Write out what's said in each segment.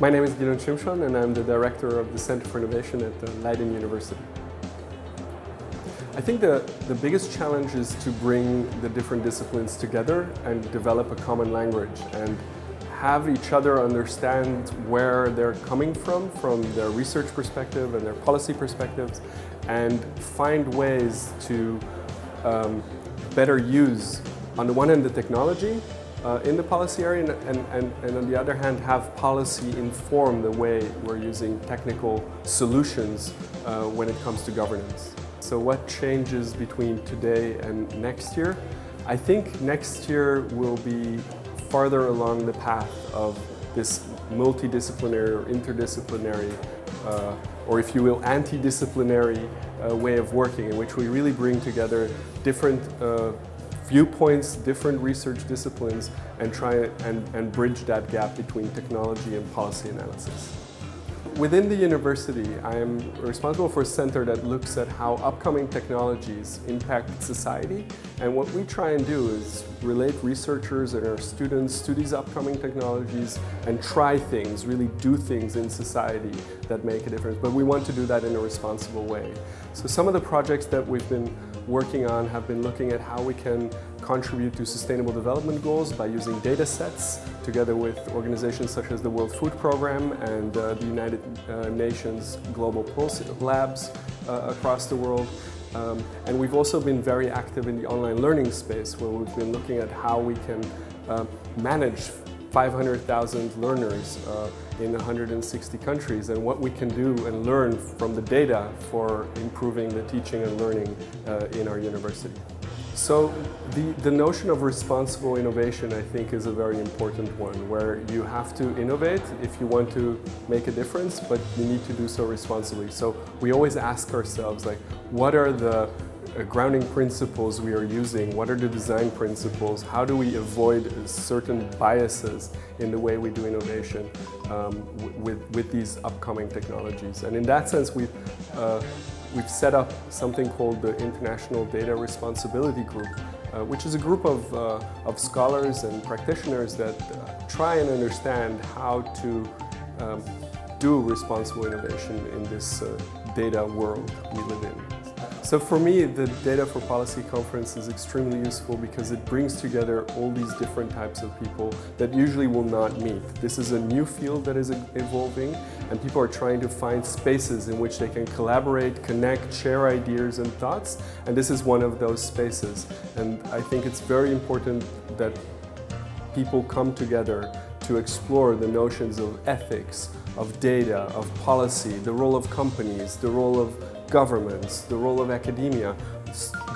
My name is Gideon Shimshon and I'm the director of the Center for Innovation at Leiden University. I think the biggest challenge is to bring the different disciplines together and develop a common language and have each other understand where they're coming from their research perspective and their policy perspectives, and find ways to better use, on the one hand, the technology in the policy area, and on the other hand, have policy inform the way we're using technical solutions when it comes to governance. So what changes between today and next year? I think next year will be farther along the path of this multidisciplinary or interdisciplinary, or if you will, anti-disciplinary way of working, in which we really bring together different viewpoints, different research disciplines, and try and bridge that gap between technology and policy analysis. Within the university, I am responsible for a center that looks at how upcoming technologies impact society, and what we try and do is relate researchers and our students to these upcoming technologies and try things, really do things in society that make a difference, but we want to do that in a responsible way. So some of the projects that we've been working on have been looking at how we can contribute to sustainable development goals by using data sets together with organizations such as the World Food Programme and the United Nations Global Pulse Labs across the world. And we've also been very active in the online learning space, where we've been looking at how we can manage 500,000 learners in 160 countries, and what we can do and learn from the data for improving the teaching and learning in our university. So the notion of responsible innovation, I think, is a very important one, where you have to innovate if you want to make a difference, but you need to do so responsibly. So we always ask ourselves, like, what are the grounding principles we are using? What are the design principles? How do we avoid certain biases in the way we do innovation with these upcoming technologies? And in that sense, we've set up something called the International Data Responsibility Group, which is a group of scholars and practitioners that try and understand how to do responsible innovation in this data world we live in. So for me, the Data for Policy conference is extremely useful because it brings together all these different types of people that usually will not meet. This is a new field that is evolving, and people are trying to find spaces in which they can collaborate, connect, share ideas and thoughts, and this is one of those spaces. And I think it's very important that people come together to explore the notions of ethics, of data, of policy, the role of companies, the role of governments, the role of academia,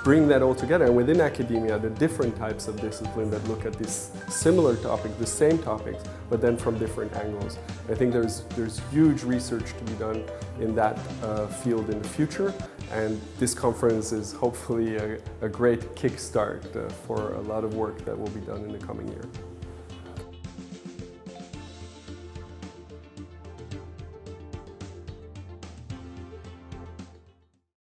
bring that all together. And within academia, the different types of discipline that look at these similar topics, the same topics, but then from different angles. I think there's huge research to be done in that field in the future, and this conference is hopefully a great kickstart for a lot of work that will be done in the coming year.